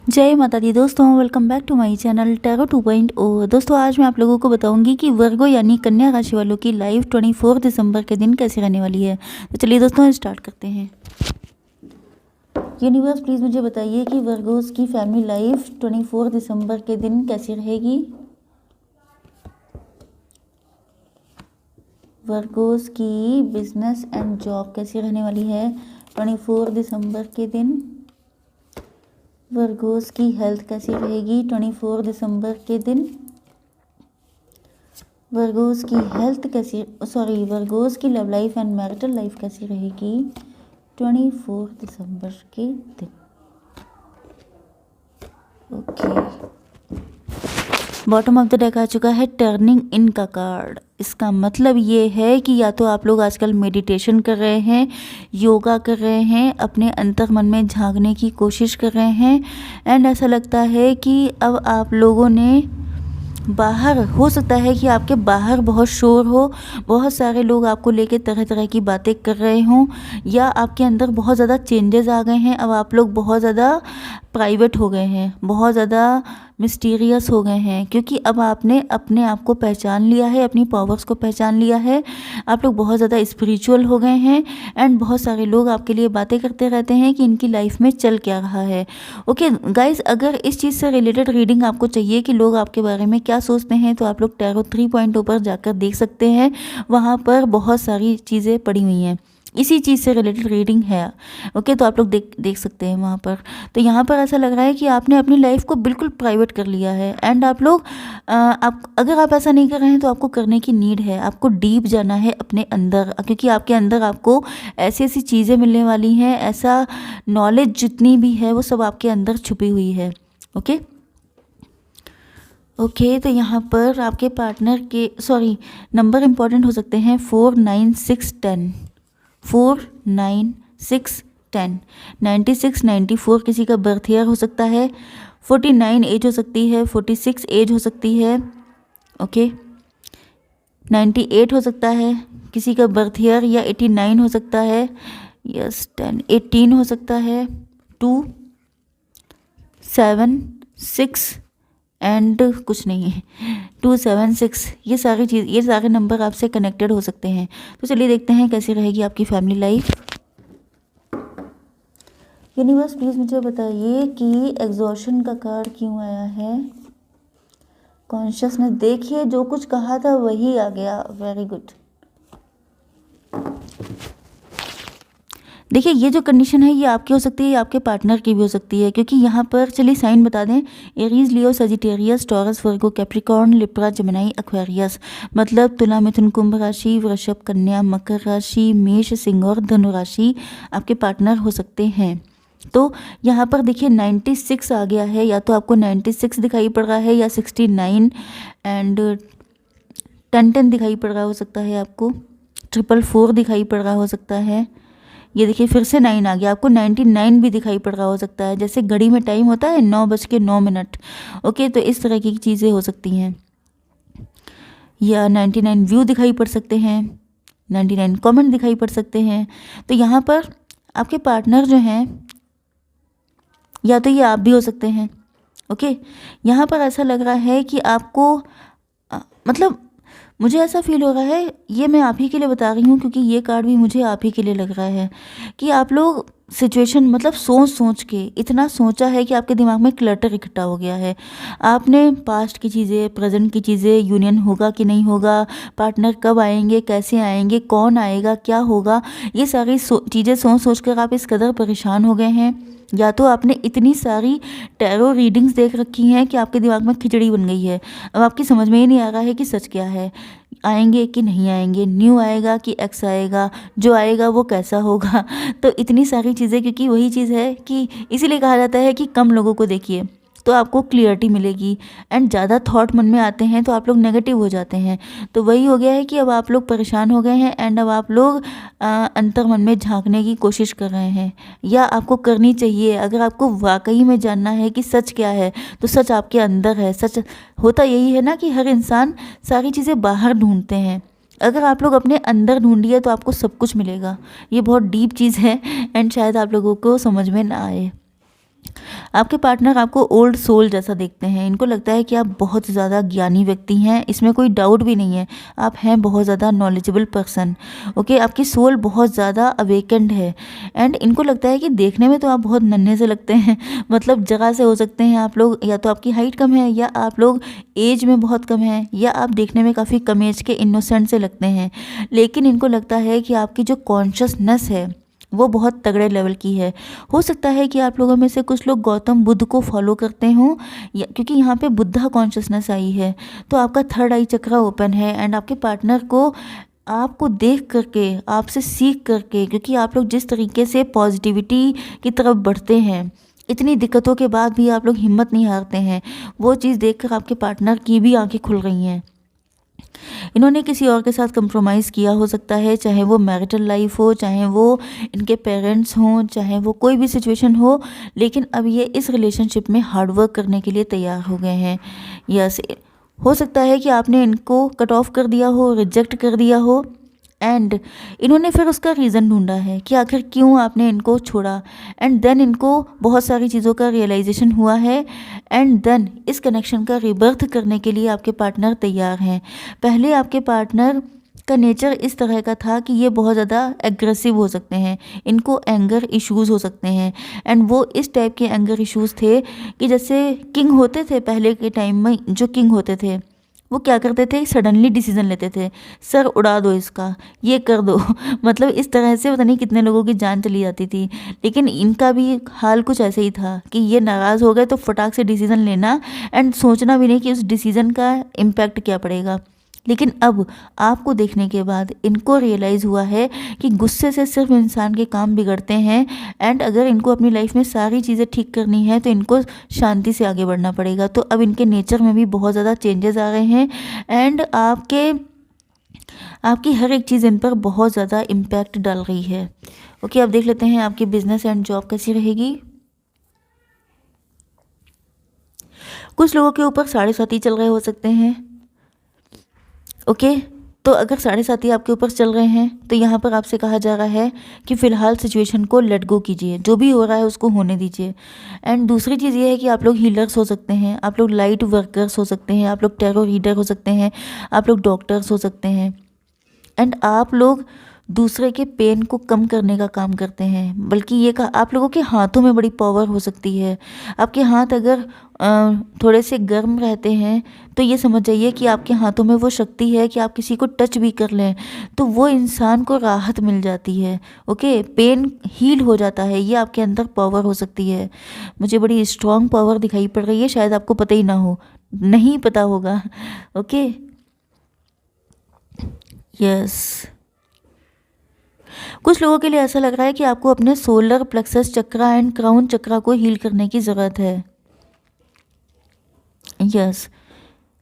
जय माता दी दोस्तों, welcome back to my channel tarot 2.0। दोस्तों आज मैं आप लोगों को बताऊंगी कि वर्गो यानी कन्या राशि वालों की लाइफ 24 दिसंबर के दिन कैसी रहने वाली है। तो चलिए दोस्तों स्टार्ट करते हैं। यूनिवर्स प्लीज़ मुझे बताइए कि वर्गोस की फैमिली लाइफ 24 दिसंबर के दिन कैसी रहेगी। वर्गोस की बिजनेस एंड जॉब कैसी रहने वाली है 24 दिसंबर के दिन। वर्गोस की हेल्थ कैसी रहेगी 24 दिसंबर के दिन। वर्गोस की वर्गोस की love life and marital life कैसी रहेगी 24 दिसंबर के दिन। Okay, bottom of the deck आ चुका है टर्निंग इन का कार्ड। इसका मतलब ये है कि या तो आप लोग आजकल मेडिटेशन कर रहे हैं, योगा कर रहे हैं, अपने अंतर मन में झांकने की कोशिश कर रहे हैं एंड ऐसा लगता है कि अब आप लोगों ने बाहर, हो सकता है कि आपके बाहर बहुत शोर हो, बहुत सारे लोग आपको लेके तरह तरह की बातें कर रहे हों, या आपके अंदर बहुत ज़्यादा चेंजेस आ गए हैं। अब आप लोग बहुत ज़्यादा प्राइवेट हो गए हैं, बहुत ज़्यादा मिस्टीरियस हो गए हैं, क्योंकि अब आपने अपने आप को पहचान लिया है, अपनी पावर्स को पहचान लिया है। आप लोग बहुत ज़्यादा स्पिरिचुअल हो गए हैं एंड बहुत सारे लोग आपके लिए बातें करते रहते हैं कि इनकी लाइफ में चल क्या रहा है। ओके गाइज, अगर इस चीज़ से रिलेटेड रीडिंग आपको चाहिए कि लोग आपके बारे में क्या सोचते हैं, तो आप लोग टैरो 3.0 पर जाकर देख सकते हैं। वहाँ पर बहुत सारी चीज़ें पड़ी हुई हैं, इसी चीज़ से रिलेटेड रीडिंग है। ओके, तो आप लोग देख सकते हैं वहाँ पर। तो यहाँ पर ऐसा लग रहा है कि आपने अपनी लाइफ को बिल्कुल प्राइवेट कर लिया है एंड आप लोग अगर आप ऐसा नहीं कर रहे हैं तो आपको करने की नीड है। आपको डीप जाना है अपने अंदर, क्योंकि आपके अंदर आपको ऐसी ऐसी चीज़ें मिलने वाली हैं, ऐसा नॉलेज जितनी भी है वो सब आपके अंदर छुपी हुई है। ओके, तो यहाँ पर आपके पार्टनर के नंबर इंपॉर्टेंट हो सकते हैं 4, 9, 6, 10। 4, 9, 6, 10, 96, 94 किसी का बर्थ ईयर हो सकता है। 49 एज हो सकती है, 46 एज हो सकती है। ओके, 98 हो सकता है किसी का बर्थ ईयर, या 89 हो सकता है। यस, 10, 18 हो सकता है। 2, 7, 6 एंड कुछ नहीं है, 2, 7, 6, ये सारे नंबर आपसे कनेक्टेड हो सकते हैं। तो चलिए देखते हैं कैसी रहेगी आपकी फैमिली लाइफ। यूनिवर्स प्लीज़ मुझे बताइए कि एग्जॉशन का कार्ड क्यों आया है। कॉन्शियसनेस, देखिए जो कुछ कहा था वही आ गया, वेरी गुड। देखिए ये जो कंडीशन है ये आपकी हो सकती है, आपके पार्टनर की भी हो सकती है, क्योंकि यहाँ पर चलिए साइन बता दें। एरीज, लियो, सजिटेरियस, टॉरस, वर्गो, कैप्रिकॉर्न, लिब्रा, जेमिनी, एक्वेरियस। मतलब तुला, मिथुन, कुंभ राशि, वृषभ, कन्या, मकर राशि, मेष, सिंह और धनु राशि आपके पार्टनर हो सकते हैं। तो यहाँ पर देखिए 96 आ गया है, या तो आपको 96 दिखाई पड़ रहा है या 69 एंड 10 दिखाई पड़ रहा हो सकता है, आपको 444 दिखाई पड़ रहा हो सकता है। ये देखिए फिर से 9 आ गया, आपको 99 भी दिखाई पड़ रहा हो सकता है, जैसे घड़ी में टाइम होता है 9:09। ओके, तो इस तरह की चीज़ें हो सकती हैं, या 99 व्यू दिखाई पड़ सकते हैं, 99 कमेंट दिखाई पड़ सकते हैं। तो यहाँ पर आपके पार्टनर जो हैं, या तो ये आप भी हो सकते हैं। ओके, यहाँ पर ऐसा लग रहा है कि आपको मतलब मुझे ऐसा फील हो रहा है, ये मैं आप ही के लिए बता रही हूँ क्योंकि ये कार्ड भी मुझे आप ही के लिए लग रहा है, कि आप लोग सिचुएशन मतलब सोच के इतना सोचा है कि आपके दिमाग में क्लटर इकट्ठा हो गया है। आपने पास्ट की चीज़ें, प्रेजेंट की चीज़ें, यूनियन होगा कि नहीं होगा, पार्टनर कब आएंगे, कैसे आएंगे, कौन आएगा, क्या होगा, ये सारी चीज़ें सोच कर आप इस कदर परेशान हो गए हैं, या तो आपने इतनी सारी टैरो रीडिंग्स देख रखी हैं कि आपके दिमाग में खिचड़ी बन गई है। अब आपकी समझ में ही नहीं आ रहा है कि सच क्या है, आएंगे कि नहीं आएंगे, न्यू आएगा कि एक्स आएगा, जो आएगा वो कैसा होगा। तो इतनी सारी चीज़ें, क्योंकि वही चीज़ है कि इसीलिए कहा जाता है कि कम लोगों को देखिए तो आपको क्लियरिटी मिलेगी, एंड ज़्यादा थॉट मन में आते हैं तो आप लोग नेगेटिव हो जाते हैं। तो वही हो गया है कि अब आप लोग परेशान हो गए हैं एंड अब आप लोग अंतर मन में झांकने की कोशिश कर रहे हैं, या आपको करनी चाहिए। अगर आपको वाकई में जानना है कि सच क्या है, तो सच आपके अंदर है। सच होता यही है ना कि हर इंसान सारी चीज़ें बाहर ढूंढते हैं, अगर आप लोग अपने अंदर ढूंढिए तो आपको सब कुछ मिलेगा। ये बहुत डीप चीज़ है एंड शायद आप लोगों को समझ में ना आए। आपके पार्टनर आपको ओल्ड सोल जैसा देखते हैं। इनको लगता है कि आप बहुत ज़्यादा ज्ञानी व्यक्ति हैं, इसमें कोई डाउट भी नहीं है। आप हैं बहुत ज़्यादा नॉलेजेबल पर्सन। ओके, आपकी सोल बहुत ज़्यादा अवेकेंड है। एंड इनको लगता है कि देखने में तो आप बहुत नन्हे से लगते हैं, मतलब जगह से हो सकते हैं आप लोग, या तो आपकी हाइट कम है, या आप लोग एज में बहुत कम हैं, या आप देखने में काफ़ी कम एज के इनोसेंट से लगते हैं। लेकिन इनको लगता है कि आपकी जो कॉन्शियसनेस है वो बहुत तगड़े लेवल की है। हो सकता है कि आप लोगों में से कुछ लोग गौतम बुद्ध को फॉलो करते हों, क्योंकि यहाँ पे बुद्धा कॉन्शियसनेस आई है, तो आपका थर्ड आई चक्रा ओपन है। एंड आपके पार्टनर को आपको देख करके, आपसे सीख करके, क्योंकि आप लोग जिस तरीके से पॉजिटिविटी की तरफ बढ़ते हैं, इतनी दिक्कतों के बाद भी आप लोग हिम्मत नहीं हारते हैं, वो चीज़ देखकर आपके पार्टनर की भी आंखें खुल रही हैं। इन्होंने किसी और के साथ कंप्रोमाइज़ किया हो सकता है, चाहे वो मैरिटल लाइफ हो, चाहे वो इनके पेरेंट्स हों, चाहे वो कोई भी सिचुएशन हो, लेकिन अब ये इस रिलेशनशिप में हार्ड वर्क करने के लिए तैयार हो गए हैं। यस, हो सकता है कि आपने इनको कट ऑफ कर दिया हो, रिजेक्ट कर दिया हो, एंड इन्होंने फिर उसका रीज़न ढूंढा है कि आखिर क्यों आपने इनको छोड़ा। एंड देन इनको बहुत सारी चीज़ों का रियलाइजेशन हुआ है, एंड देन इस कनेक्शन का रिबर्थ करने के लिए आपके पार्टनर तैयार हैं। पहले आपके पार्टनर का नेचर इस तरह का था कि ये बहुत ज़्यादा एग्रेसिव हो सकते हैं, इनको एंगर इश्यूज़ हो सकते हैं। एंड वो इस टाइप के एंगर इश्यूज़ थे कि जैसे किंग होते थे पहले के टाइम में, जो किंग होते थे वो क्या करते थे, सडनली डिसीजन लेते थे, सर उड़ा दो इसका, ये कर दो मतलब इस तरह से पता नहीं कितने लोगों की जान चली जाती थी। लेकिन इनका भी हाल कुछ ऐसे ही था कि ये नाराज़ हो गए तो फटाक से डिसीज़न लेना, एंड सोचना भी नहीं कि उस डिसीज़न का इम्पैक्ट क्या पड़ेगा। लेकिन अब आपको देखने के बाद इनको रियलाइज़ हुआ है कि गुस्से से सिर्फ इंसान के काम बिगड़ते हैं, एंड अगर इनको अपनी लाइफ में सारी चीज़ें ठीक करनी है तो इनको शांति से आगे बढ़ना पड़ेगा। तो अब इनके नेचर में भी बहुत ज़्यादा चेंजेस आ रहे हैं, एंड आपकी हर एक चीज़ इन पर बहुत ज़्यादा इम्पैक्ट डाल रही है। ओके, अब देख लेते हैं आपकी बिजनेस एंड जॉब कैसी रहेगी। कुछ लोगों के ऊपर 7.5 चल रहे हो सकते हैं। ओके, तो अगर 7.5 आपके ऊपर चल रहे हैं तो यहाँ पर आपसे कहा जा रहा है कि फ़िलहाल सिचुएशन को लेट गो कीजिए, जो भी हो रहा है उसको होने दीजिए। एंड दूसरी चीज़ ये है कि आप लोग हीलर्स हो सकते हैं, आप लोग लाइट वर्कर्स हो सकते हैं, आप लोग टैरो रीडर हो सकते हैं, आप लोग डॉक्टर्स हो सकते हैं, एंड आप लोग दूसरे के पेन को कम करने का काम करते हैं। बल्कि ये आप लोगों के हाथों में बड़ी पावर हो सकती है। आपके हाथ अगर थोड़े से गर्म रहते हैं तो ये समझ जाइए कि आपके हाथों में वो शक्ति है कि आप किसी को टच भी कर लें तो वो इंसान को राहत मिल जाती है। ओके, पेन हील हो जाता है, ये आपके अंदर पावर हो सकती है। मुझे बड़ी स्ट्रॉन्ग पावर दिखाई पड़ रही है, शायद आपको पता ही ना हो, नहीं पता होगा। ओके, यस, कुछ लोगों के लिए ऐसा लग रहा है कि आपको अपने solar plexus chakra and crown chakra को हील करने की ज़रूरत है। यस,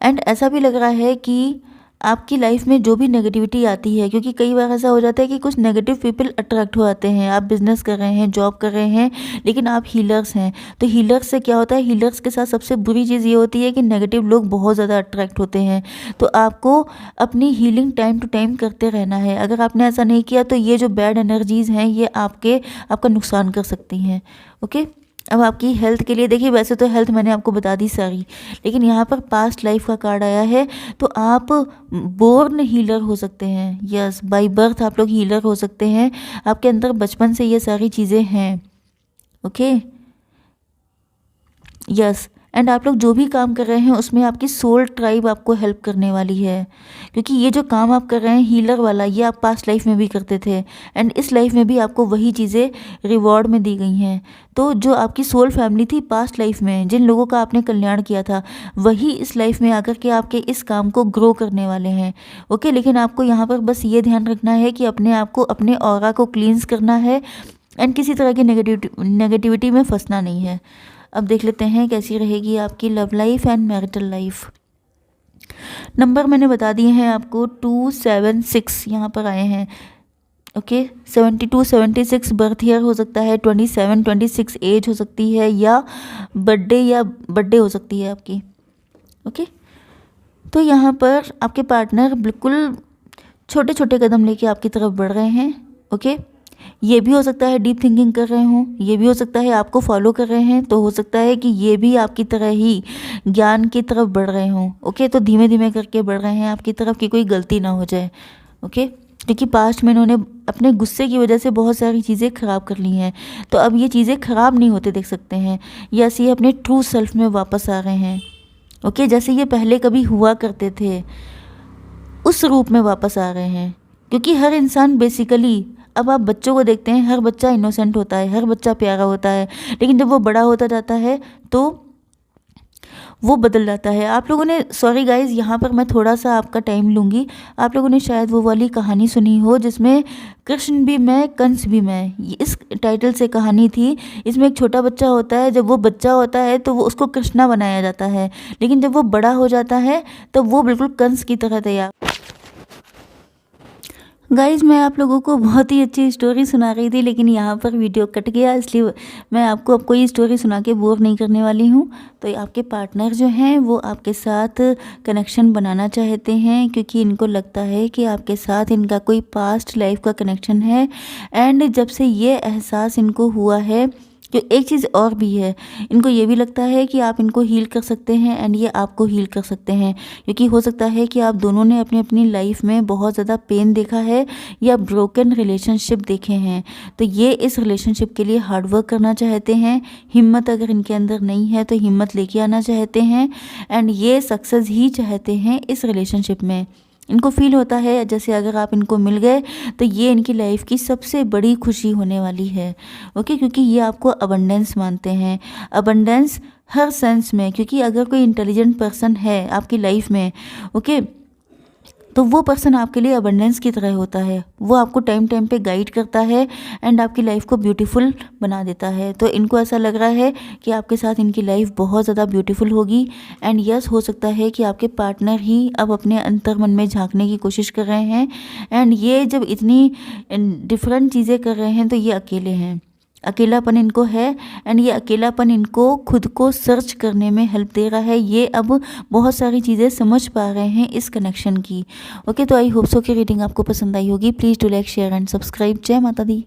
एंड ऐसा भी लग रहा है कि आपकी लाइफ में जो भी नेगेटिविटी आती है, क्योंकि कई बार ऐसा हो जाता है कि कुछ नेगेटिव पीपल अट्रैक्ट हो आते हैं। आप बिजनेस कर रहे हैं, जॉब कर रहे हैं, लेकिन आप हीलर्स हैं, तो हीलर्स से क्या होता है, हीलर्स के साथ सबसे बुरी चीज़ ये होती है कि नेगेटिव लोग बहुत ज़्यादा अट्रैक्ट होते हैं। तो आपको अपनी हीलिंग टाइम टू टाइम करते रहना है। अगर आपने ऐसा नहीं किया तो ये जो बैड एनर्जीज़ हैं ये आपका नुकसान कर सकती हैं। ओके, अब आपकी हेल्थ के लिए देखिए, वैसे तो हेल्थ मैंने आपको बता दी सारी, लेकिन यहाँ पर पास्ट लाइफ का कार्ड आया है, तो आप बोर्न हीलर हो सकते हैं। यस, बाय बर्थ आप लोग हीलर हो सकते हैं, आपके अंदर बचपन से ये सारी चीज़ें हैं। ओके, यस, एंड आप लोग जो भी काम कर रहे हैं उसमें आपकी सोल ट्राइब आपको हेल्प करने वाली है, क्योंकि ये जो काम आप कर रहे हैं हीलर वाला, ये आप पास्ट लाइफ में भी करते थे, एंड इस लाइफ में भी आपको वही चीज़ें रिवॉर्ड में दी गई हैं। तो जो आपकी सोल फैमिली थी पास्ट लाइफ में, जिन लोगों का आपने कल्याण किया था, वही इस लाइफ में आकर के आपके इस काम को ग्रो करने वाले हैं। ओके, लेकिन आपको यहाँ पर बस ये ध्यान रखना है कि अपने आप को, अपने ऑरा को क्लींस करना है, एंड किसी तरह की नेगेटिविटी में फंसना नहीं है। अब देख लेते हैं कैसी रहेगी आपकी love life and marital life. Number मैंने बता दिए हैं आपको, 276 यहाँ पर आए हैं। ओके, 72 76 बर्थ ईयर हो सकता है, 27 26 एज हो सकती है, या बर्थडे हो सकती है आपकी। ओके, तो यहाँ पर आपके पार्टनर बिल्कुल छोटे छोटे कदम लेके आपकी तरफ बढ़ रहे हैं। ओके, ये भी हो सकता है डीप थिंकिंग कर रहे हों, ये भी हो सकता है आपको फॉलो कर रहे हैं, तो हो सकता है कि ये भी आपकी तरह ही ज्ञान की तरफ बढ़ रहे हों। ओके, तो धीमे धीमे करके बढ़ रहे हैं आपकी तरफ कि कोई गलती ना हो जाए। ओके, क्योंकि पास्ट में इन्होंने अपने गुस्से की वजह से बहुत सारी चीज़ें ख़राब कर ली हैं, तो अब ये चीज़ें ख़राब नहीं होते देख सकते हैं। यस, ये अपने ट्रू सेल्फ में वापस आ रहे हैं। ओके, जैसे ये पहले कभी हुआ करते थे उस रूप में वापस आ रहे हैं। क्योंकि हर इंसान बेसिकली, अब आप बच्चों को देखते हैं, हर बच्चा इनोसेंट होता है, हर बच्चा प्यारा होता है, लेकिन जब वो बड़ा होता जाता है तो वो बदल जाता है। आप लोगों ने, सॉरी गाइज, यहाँ पर मैं थोड़ा सा आपका टाइम लूँगी। आप लोगों ने शायद वो वाली कहानी सुनी हो जिसमें कृष्ण भी मैं कंस भी मैं, इस टाइटल से कहानी थी। इसमें एक छोटा बच्चा होता है, जब वो बच्चा होता है तो वो उसको कृष्णा बनाया जाता है, लेकिन जब वो बड़ा हो जाता है तब वो बिल्कुल कंस की तरह तैयार। गाइज़, मैं आप लोगों को बहुत ही अच्छी स्टोरी सुना रही थी, लेकिन यहाँ पर वीडियो कट गया, इसलिए मैं आपको अब कोई स्टोरी सुना के बोर नहीं करने वाली हूँ। तो आपके पार्टनर जो हैं वो आपके साथ कनेक्शन बनाना चाहते हैं, क्योंकि इनको लगता है कि आपके साथ इनका कोई पास्ट लाइफ का कनेक्शन है। एंड जब से ये एहसास इनको हुआ है, जो एक चीज़ और भी है, इनको ये भी लगता है कि आप इनको हील कर सकते हैं एंड ये आपको हील कर सकते हैं। क्योंकि हो सकता है कि आप दोनों ने अपनी अपनी लाइफ में बहुत ज़्यादा पेन देखा है या ब्रोकन रिलेशनशिप देखे हैं, तो ये इस रिलेशनशिप के लिए हार्ड वर्क करना चाहते हैं। हिम्मत अगर इनके अंदर नहीं है तो हिम्मत लेके आना चाहते हैं, एंड ये सक्सेस ही चाहते हैं इस रिलेशनशिप में। इनको फील होता है जैसे अगर आप इनको मिल गए तो ये इनकी लाइफ की सबसे बड़ी खुशी होने वाली है। ओके, क्योंकि ये आपको अबंडेंस मानते हैं, अबंडेंस हर सेंस में। क्योंकि अगर कोई इंटेलिजेंट पर्सन है आपकी लाइफ में, ओके, तो वो पर्सन आपके लिए अबंडेंस की तरह होता है। वो आपको टाइम टाइम पे गाइड करता है एंड आपकी लाइफ को ब्यूटीफुल बना देता है। तो इनको ऐसा लग रहा है कि आपके साथ इनकी लाइफ बहुत ज़्यादा ब्यूटीफुल होगी। एंड यस, हो सकता है कि आपके पार्टनर ही अब अपने अंतर मन में झांकने की कोशिश कर रहे हैं। एंड ये जब इतनी डिफरेंट चीज़ें कर रहे हैं तो ये अकेले हैं, अकेलापन इनको है। एंड ये अकेलापन इनको खुद को सर्च करने में हेल्प दे रहा है। ये अब बहुत सारी चीज़ें समझ पा रहे हैं इस कनेक्शन की। ओके, तो आई होप सो कि रीडिंग आपको पसंद आई होगी। Please do like, share and subscribe. जय माता दी।